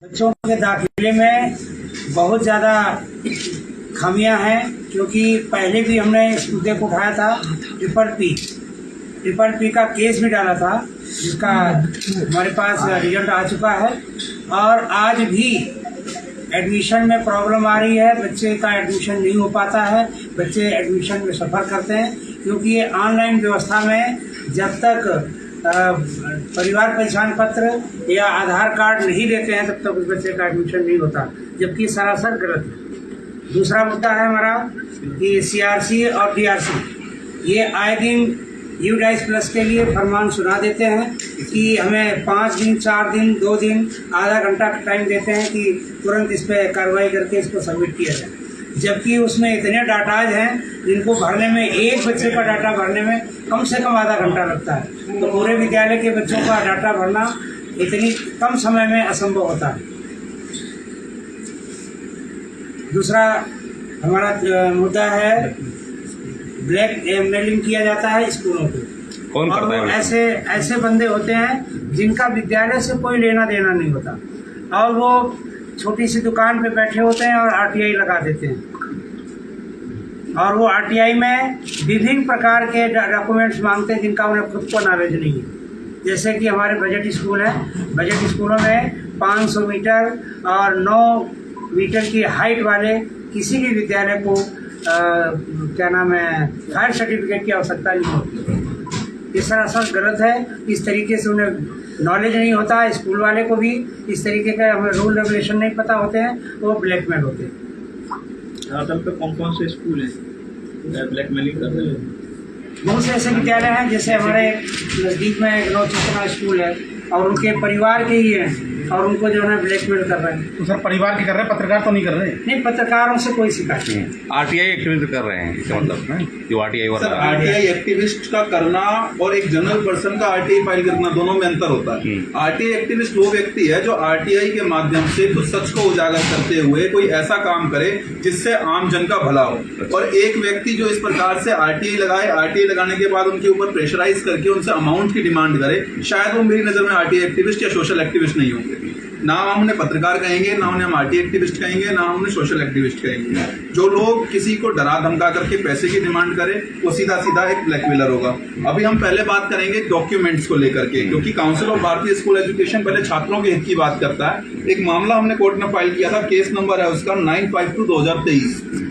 बच्चों के दाखिले में बहुत ज़्यादा खामियां हैं, क्योंकि पहले भी हमने इस मुद्दे को उठाया था। ट्रिपल पी का केस भी डाला था, जिसका हमारे पास रिजल्ट आ चुका है। और आज भी एडमिशन में प्रॉब्लम आ रही है, बच्चे का एडमिशन नहीं हो पाता है, बच्चे एडमिशन में सफ़र करते हैं, क्योंकि ये ऑनलाइन व्यवस्था में जब तक परिवार पहचान पत्र या आधार कार्ड नहीं देते हैं तब तक उस बच्चे का एडमिशन नहीं होता, जबकि सरासर गलत है। दूसरा मुद्दा है हमारा कि सीआरसी और डीआरसी ये आए दिन U++ के लिए फरमान सुना देते हैं कि हमें 5 दिन, 4 दिन, 2 दिन, आधा घंटा का टाइम देते हैं कि तुरंत इस पर कार्रवाई करके इसको सबमिट किया जाए, जबकि उसमें इतने डाटाज हैं जिनको भरने में, एक बच्चे का डाटा भरने में कम से कम आधा घंटा लगता है। तो पूरे विद्यालय के बच्चों का डाटा भरना इतनी कम समय में असंभव होता है। दूसरा हमारा मुद्दा है ब्लैक मेलिंग किया जाता है स्कूलों को। कौन करता है? ऐसे बंदे होते हैं जिनका विद्यालय से कोई लेना देना नहीं होता, और वो छोटी सी दुकान पे बैठे होते हैं और RTI लगा देते हैं, और वो RTI में विभिन्न प्रकार के डॉक्यूमेंट्स मांगते हैं जिनका उन्हें खुद को नॉलेज नहीं है। जैसे कि हमारे बजट स्कूल हैं, बजट स्कूलों में 500 मीटर और 9 मीटर की हाइट वाले किसी भी विद्यालय को फायर सर्टिफिकेट की आवश्यकता नहीं होती। ये सरासर गलत है। इस तरीके से उन्हें नॉलेज नहीं होता, स्कूल वाले को भी इस तरीके का हमें रूल रेगुलेशन नहीं पता होते हैं, वो ब्लैकमेल होते हैं। आजकल पे कौन से स्कूल हैं ब्लैकमेलिंग कर रहे हैं? बहुत से ऐसे विद्यालय हैं, जैसे हमारे नज़दीक में एक नौचेतना स्कूल है और उनके परिवार के ही हैं, और उनको जो है ब्लैकमेल कर रहे हैं। तो सर परिवार के कर रहे हैं, पत्रकार तो नहीं कर रहे? नहीं, पत्रकारों से कोई शिकायत नहीं। RTI एक्टिविस्ट कर रहे हैं, इसका मतलब जो RTI वाला सर RTI एक्टिविस्ट का करना और एक जनरल पर्सन का RTI फाइल करना, दोनों में अंतर होता है। RTI एक्टिविस्ट वो व्यक्ति है जो RTI के माध्यम से कुछ सच को उजागर करते हुए कोई ऐसा काम करे जिससे आम जन का भला हो, और एक व्यक्ति जो इस प्रकार से RTI लगाए, RTI लगाने के बाद उनके ऊपर प्रेशराइज करके उनसे अमाउंट की डिमांड करे, शायद वो मेरी नजर में RTI एक्टिविस्ट या सोशल एक्टिविस्ट नहीं होंगे। ना हम उन्हें पत्रकार कहेंगे, ना उन्हें हम RTI एक्टिविस्ट कहेंगे, ना हम उन्हें सोशल एक्टिविस्ट कहेंगे। जो लोग किसी को डरा धमका करके पैसे की डिमांड करे वो सीधा सीधा एक ब्लैकमेलर होगा। अभी हम पहले बात करेंगे डॉक्यूमेंट्स को लेकर के, क्योंकि काउंसिल ऑफ भारतीय स्कूल एजुकेशन पहले छात्रों के हित की बात करता है। एक मामला हमने कोर्ट में फाइल किया था, केस नंबर है उसका 952/2023।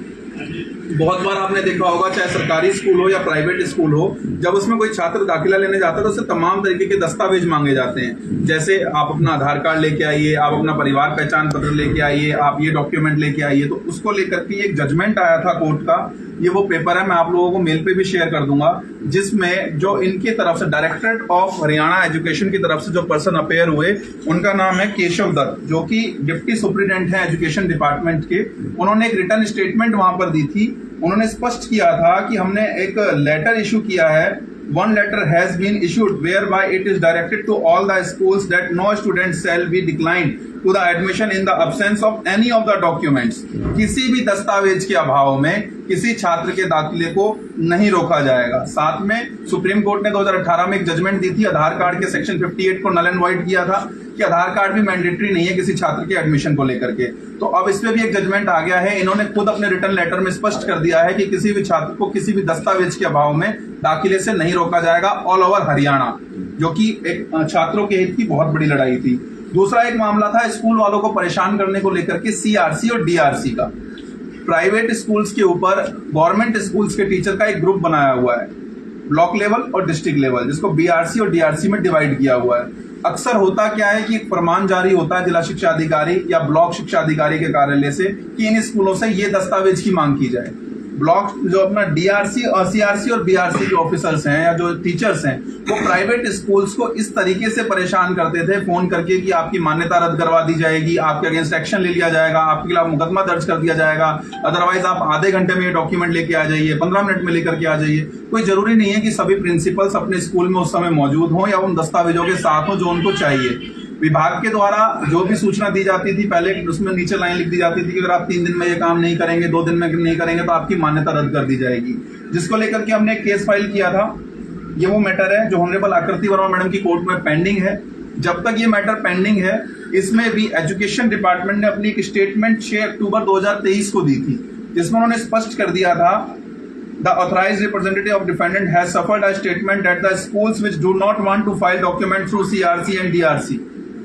बहुत बार आपने देखा होगा, चाहे सरकारी स्कूल हो या प्राइवेट स्कूल हो, जब उसमें कोई छात्र दाखिला लेने जाता है तो उससे तमाम तरीके के दस्तावेज मांगे जाते हैं। जैसे आप अपना आधार कार्ड लेके आइए, आप अपना परिवार पहचान पत्र लेके आइए, आप ये डॉक्यूमेंट लेके आइए। तो उसको लेकर के एक जजमेंट आया था कोर्ट का, ये वो पेपर है, मैं आप लोगों को मेल पे भी शेयर कर दूंगा, जिसमें जो इनकी तरफ से डायरेक्टरेट ऑफ हरियाणा एजुकेशन की तरफ से जो पर्सन अपेयर हुए, उनका नाम है केशव दत्त, जो कि डिप्टी सुप्रिटेंडेंट है एजुकेशन डिपार्टमेंट के। उन्होंने एक रिटर्न स्टेटमेंट वहां पर दी थी। उन्होंने स्पष्ट किया था कि हमने एक लेटर इशू किया है, one letter has been issued whereby it is directed to all the schools that no student shall be declined to the admission in the absence of any of the documents। किसी भी दस्तावेज के अभाव में किसी छात्र के दाखिले को नहीं रोका जाएगा। साथ में सुप्रीम कोर्ट ने 2018 में एक जजमेंट दी थी, आधार कार्ड के सेक्शन 58 को नल एंड वॉइड किया था कि आधार कार्ड भी मैंडेटरी नहीं है किसी छात्र के एडमिशन को लेकर के। तो अब इसमें भी एक जजमेंट आ गया है। इन्होंने खुद अपने रिटर्न लेटर में स्पष्ट कर दिया है कि किसी भी छात्र को किसी भी दस्तावेज के अभाव में दाखिले से नहीं रोका जाएगा, ऑल ओवर हरियाणा, जो कि एक छात्रों के हित की बहुत बड़ी लड़ाई थी। दूसरा एक मामला था स्कूल वालों को परेशान करने को लेकर के CRC और DRC का। प्राइवेट स्कूल्स के ऊपर गवर्नमेंट स्कूल्स के टीचर का एक ग्रुप बनाया हुआ है, ब्लॉक लेवल और डिस्ट्रिक्ट लेवल, जिसको BRC और DRC में डिवाइड किया हुआ है। अक्सर होता क्या है कि एक फरमान जारी होता है जिला शिक्षा अधिकारी या ब्लॉक शिक्षा अधिकारी के कार्यालय से कि इन स्कूलों से ये दस्तावेज की मांग की जाए। ब्लॉक जो अपना DRC और CRC और BRC के ऑफिसर्स हैं या जो टीचर्स हैं, वो प्राइवेट स्कूल्स को इस तरीके से परेशान करते थे फोन करके कि आपकी मान्यता रद्द करवा दी जाएगी, आपके अगेंस्ट एक्शन ले लिया जाएगा, आपके खिलाफ मुकदमा दर्ज कर दिया जाएगा, अदरवाइज आप आधे घंटे में ये डॉक्यूमेंट लेके आ जाइए, 15 मिनट में लेकर के आ जाइए। कोई जरूरी नहीं है कि सभी प्रिंसिपल्स अपने स्कूल में उस समय मौजूद हों या उन दस्तावेजों के साथ हों जो उनको चाहिए। विभाग के द्वारा जो भी सूचना दी जाती थी, पहले उसमें नीचे लाइन लिख दी जाती थी कि अगर आप 3 दिन में ये काम नहीं करेंगे, 2 दिन में नहीं करेंगे तो आपकी मान्यता रद्द कर दी जाएगी, जिसको लेकर के हमने एक केस फाइल किया था। ये वो मैटर है जो ऑनरेबल आकृति वर्मा मैडम की कोर्ट में पेंडिंग है। जब तक ये मैटर पेंडिंग है, इसमें भी एजुकेशन डिपार्टमेंट ने अपनी एक स्टेटमेंट 6 अक्टूबर 2023 को दी थी, जिसमें उन्होंने स्पष्ट कर दिया था, the authorised representative of defendant has suffered a statement that the schools which do not want to file document through CRC and DRC,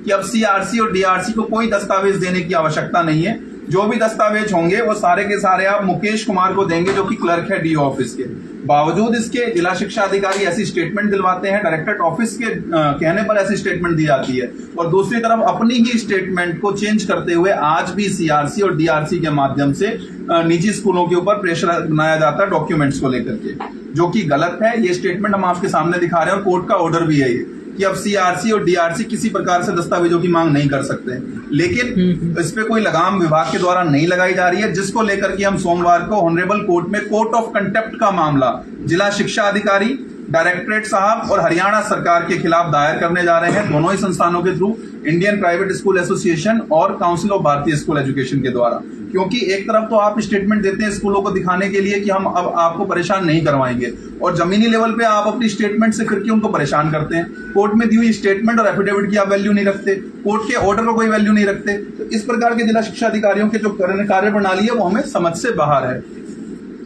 कि अब सीआरसी और डीआरसी को कोई दस्तावेज देने की आवश्यकता नहीं है। जो भी दस्तावेज होंगे वो सारे के सारे आप मुकेश कुमार को देंगे, जो कि क्लर्क है डीओ ऑफिस के। बावजूद इसके जिला शिक्षा अधिकारी ऐसी स्टेटमेंट दिलवाते हैं, डायरेक्टरेट ऑफिस के कहने पर ऐसी स्टेटमेंट दी जाती है, और दूसरी तरफ अपनी ही स्टेटमेंट को चेंज करते हुए आज भी सीआरसी और डीआरसी के माध्यम से निजी स्कूलों के ऊपर प्रेशर बनाया जाता है डॉक्यूमेंट्स को लेकर के, जो कि गलत है। ये स्टेटमेंट हम आपके सामने दिखा रहे हैं और कोर्ट का ऑर्डर भी है ये, कि अब सीआरसी और डीआरसी किसी प्रकार से दस्तावेजों की मांग नहीं कर सकते। लेकिन इस पे कोई लगाम विभाग के द्वारा नहीं लगाई जा रही है, जिसको लेकर के हम सोमवार को ऑनरेबल कोर्ट में कोर्ट ऑफ कंटेप्ट का मामला जिला शिक्षा अधिकारी, डायरेक्टरेट साहब और हरियाणा सरकार के खिलाफ दायर करने जा रहे हैं, दोनों ही संस्थानों के through, Indian private school association और काउंसिल ऑफ भारतीय स्कूल एजुकेशन के द्वारा। क्योंकि एक तरफ तो आप स्टेटमेंट देते हैं स्कूलों को दिखाने के लिए कि हम अब आपको परेशान नहीं करवाएंगे, और जमीनी लेवल पे आप अपनी स्टेटमेंट से फिर क्यों उनको परेशान करते हैं। कोर्ट में दी हुई स्टेटमेंट और एफिडेविट की आप वैल्यू नहीं रखते, कोर्ट के ऑर्डर को कोई वैल्यू नहीं रखते। तो इस प्रकार के जिला शिक्षा अधिकारियों के जो कार्य प्रणाली है वो हमें समझ से बाहर है।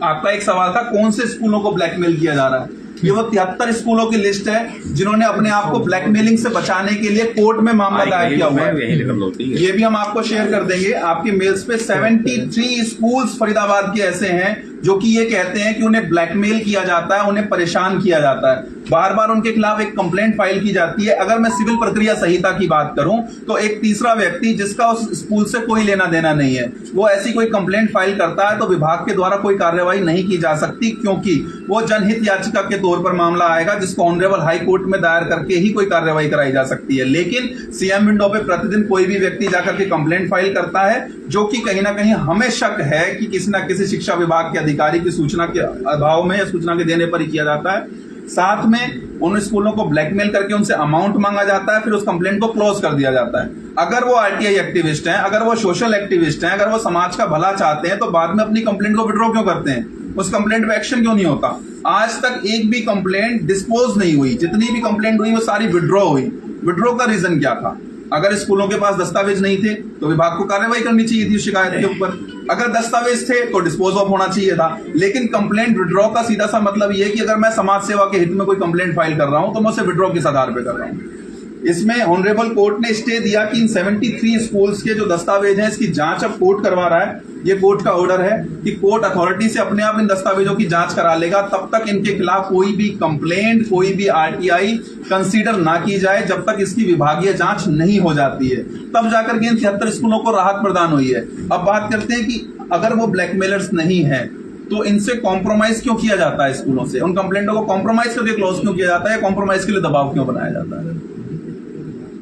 आपका एक सवाल था कौन से स्कूलों को ब्लैकमेल किया जा रहा है। ये वो 73 स्कूलों की लिस्ट है जिन्होंने अपने आप को ब्लैकमेलिंग से बचाने के लिए कोर्ट में मामला दायर किया हुआ है। ये भी हम आपको शेयर कर देंगे आपकी मेल्स पे। 73 स्कूल्स फरीदाबाद के ऐसे हैं जो कि ये कहते हैं कि उन्हें ब्लैकमेल किया जाता है, उन्हें परेशान किया जाता है, बार बार उनके खिलाफ एक कंप्लेंट फाइल की जाती है। अगर मैं सिविल प्रक्रिया संहिता की बात करूं तो एक तीसरा व्यक्ति जिसका उस स्कूल से कोई लेना देना नहीं है, वो ऐसी कोई कंप्लेंट फाइल करता है तो विभाग के द्वारा कोई कार्रवाई नहीं की जा सकती, क्योंकि वो जनहित याचिका के तौर पर मामला आएगा जिसको ऑनरेबल हाई कोर्ट में दायर करके ही कोई कार्रवाई कराई जा सकती है। लेकिन सीएम विंडो पे प्रतिदिन कोई भी व्यक्ति जाकर के कंप्लेंट फाइल करता है, जो कि कहीं ना कहीं हमें शक है कि किसी न किसी शिक्षा विभाग के अधिकारी की सूचना के अभाव में या सूचना के देने पर ही किया जाता है। साथ में उन स्कूलों को ब्लैकमेल करके उनसे अमाउंट मांगा जाता है, फिर उस कंप्लेंट को क्लोज कर दिया जाता है। अगर वो आरटीआई एक्टिविस्ट हैं, अगर वो सोशल एक्टिविस्ट हैं, अगर वो समाज का भला चाहते हैं, तो बाद में अपनी कंप्लेंट को विड्रॉ क्यों करते हैं? उस कंप्लेंट पे एक्शन क्यों नहीं होता? आज तक एक भी कंप्लेंट डिस्पोज नहीं हुई, जितनी भी कंप्लेंट हुई वो सारी विड्रॉ हुई। विड्रॉ का रीजन क्या था? अगर स्कूलों के पास दस्तावेज नहीं थे तो विभाग को कार्रवाई करनी चाहिए थी शिकायत के ऊपर, अगर दस्तावेज थे तो डिस्पोज ऑफ होना चाहिए था। लेकिन कंप्लेंट विड्रॉ का सीधा सा मतलब ये है कि अगर मैं समाज सेवा के हित में कोई कंप्लेंट फाइल कर रहा हूं तो मैं उसे विड्रॉ किस आधार पर कर रहा हूं। इसमें ऑनरेबल कोर्ट ने स्टे दिया कि इन 73 स्कूल्स के जो दस्तावेज हैं इसकी जांच अब कोर्ट करवा रहा है। ये कोर्ट का ऑर्डर है कि कोर्ट अथॉरिटी से अपने आप इन दस्तावेजों की जांच करा लेगा, तब तक इनके खिलाफ कोई भी कंप्लेंट, कोई भी आरटीआई कंसीडर ना की जाए जब तक इसकी विभागीय जांच नहीं हो जाती है। तब जाकर के इन 73 स्कूलों को राहत प्रदान हुई है। अब बात करते हैं कि अगर वो ब्लैकमेलर्स नहीं है तो इनसे कॉम्प्रोमाइज क्यों किया जाता है स्कूलों से? उन कंप्लेंटों को कॉम्प्रोमाइज करके क्लोज क्यों किया जाता है? कॉम्प्रोमाइज के लिए दबाव क्यों बनाया जाता है?